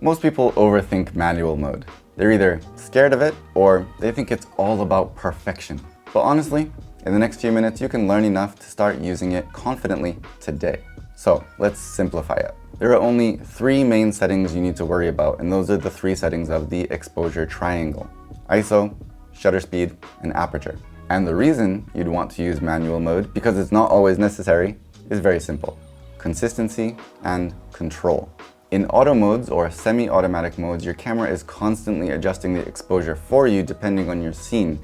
Most people overthink manual mode. They're either scared of it or they think it's all about perfection. But honestly, in the next few minutes, you can learn enough to start using it confidently today. So let's simplify it. There are only 3 main settings you need to worry about, and those are the 3 settings of the exposure triangle: ISO, shutter speed, and aperture. And the reason you'd want to use manual mode, because it's not always necessary, is very simple: consistency and control. In auto modes or semi-automatic modes, your camera is constantly adjusting the exposure for you depending on your scene.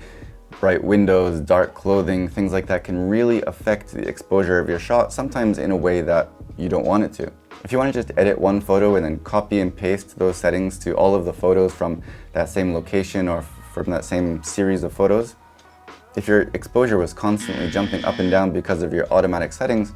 Bright windows, dark clothing, things like that can really affect the exposure of your shot, sometimes in a way that you don't want it to. If you want to just edit one photo and then copy and paste those settings to all of the photos from that same location or from that same series of photos, if your exposure was constantly jumping up and down because of your automatic settings,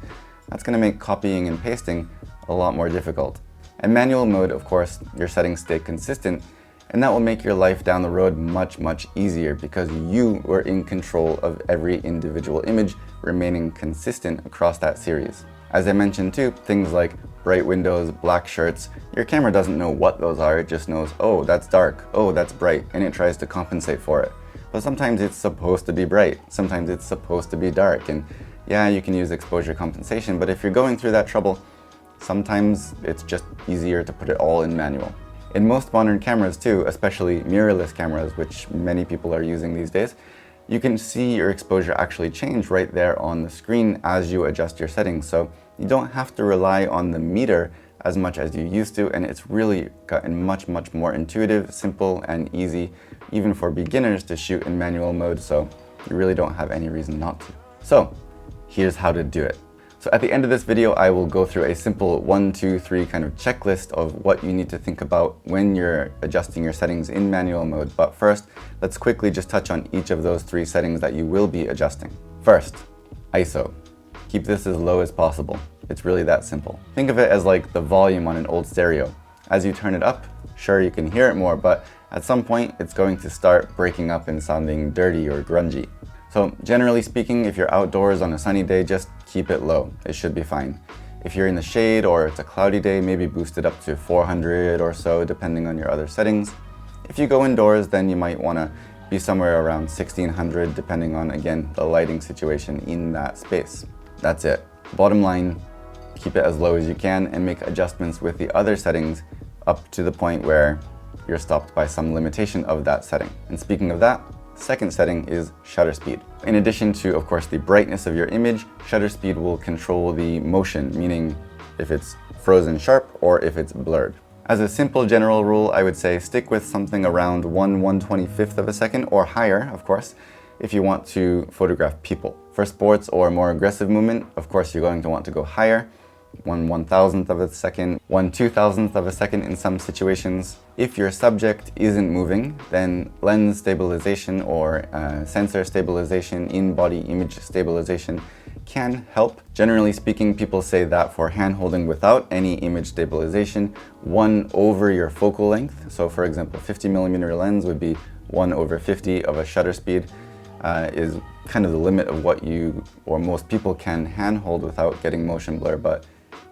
that's going to make copying and pasting a lot more difficult. In manual mode, of course, your settings stay consistent, and that will make your life down the road much easier because you were in control of every individual image remaining consistent across that series. As I mentioned too, things like bright windows, black shirts, your camera doesn't know what those are, it just knows, oh, that's dark, oh, that's bright, and it tries to compensate for it. But sometimes it's supposed to be bright, sometimes it's supposed to be dark, and yeah, you can use exposure compensation, but if you're going through that trouble, sometimes it's just easier to put it all in manual. In most modern cameras too, especially mirrorless cameras, which many people are using these days, you can see your exposure actually change right there on the screen as you adjust your settings. So you don't have to rely on the meter as much as you used to, and it's really gotten much more intuitive, simple, and easy, even for beginners to shoot in manual mode, so you really don't have any reason not to. So here's how to do it. So at the end of this video, I will go through a simple 1, 2, 3 kind of checklist of what you need to think about when you're adjusting your settings in manual mode. But first, let's quickly just touch on each of those 3 settings that you will be adjusting. First, ISO. Keep this as low as possible. It's really that simple. Think of it as like the volume on an old stereo. As you turn it up, sure, you can hear it more, but at some point, it's going to start breaking up and sounding dirty or grungy. So generally speaking, if you're outdoors on a sunny day, just keep it low. It should be fine. If you're in the shade or it's a cloudy day, maybe boost it up to 400 or so, depending on your other settings. If you go indoors, then you might want to be somewhere around 1600, depending on, again, the lighting situation in that space. That's it. Bottom line, keep it as low as you can and make adjustments with the other settings up to the point where you're stopped by some limitation of that setting. And speaking of that, second setting is shutter speed. In addition to, of course, the brightness of your image, shutter speed will control the motion, meaning if it's frozen sharp or if it's blurred. As a simple general rule, I would say stick with something around 1/125th of a second or higher, of course, if you want to photograph people. For sports or more aggressive movement, of course, you're going to want to go higher. 1/1000th of a second, 1/2000th of a second in some situations. If your subject isn't moving, then lens stabilization or sensor stabilization, in-body image stabilization can help. Generally speaking, people say that for hand-holding without any image stabilization, 1 over your focal length. So for example, 50mm lens would be 1/50 of a shutter speed is kind of the limit of what you or most people can handhold without getting motion blur, but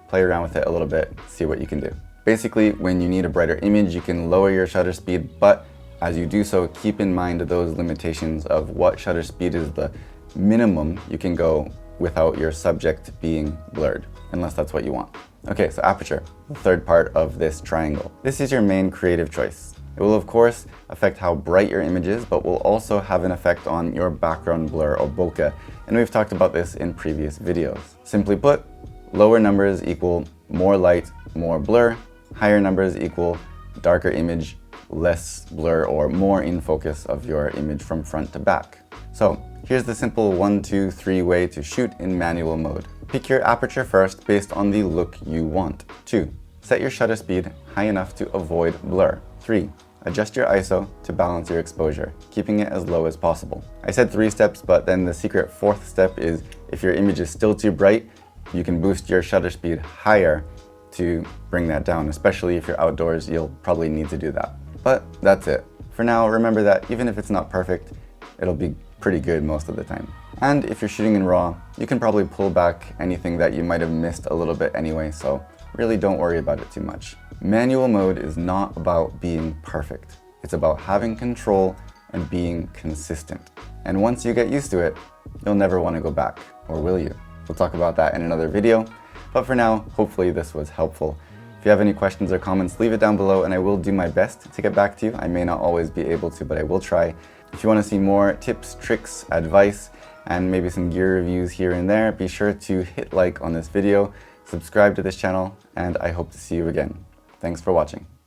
play around with it a little bit, see what you can do. Basically, when you need a brighter image, you can lower your shutter speed, but as you do so, keep in mind those limitations of what shutter speed is the minimum you can go without your subject being blurred, unless that's what you want. Okay, so aperture, the third part of this triangle. This is your main creative choice. It will of course affect how bright your image is, but will also have an effect on your background blur or bokeh, and we've talked about this in previous videos. Simply put, lower numbers equal more light, more blur. Higher numbers equal darker image, less blur, or more in focus of your image from front to back. So here's the simple 1, 2, 3 way to shoot in manual mode. Pick your aperture first based on the look you want. 2. Set your shutter speed high enough to avoid blur. 3. Adjust your ISO to balance your exposure, keeping it as low as possible. I said 3 steps, but then the secret 4th step is if your image is still too bright, you can boost your shutter speed higher to bring that down. Especially if you're outdoors, you'll probably need to do that. But that's it. For now, remember that even if it's not perfect, it'll be pretty good most of the time. And if you're shooting in RAW, you can probably pull back anything that you might have missed a little bit anyway, so really don't worry about it too much. Manual mode is not about being perfect. It's about having control and being consistent. And once you get used to it, you'll never want to go back, or will you? We'll talk about that in another video. But for now, hopefully this was helpful. If you have any questions or comments, leave it down below and I will do my best to get back to you. I may not always be able to, but I will try. If you want to see more tips, tricks, advice, and maybe some gear reviews here and there, be sure to hit like on this video, subscribe to this channel, and I hope to see you again. Thanks for watching.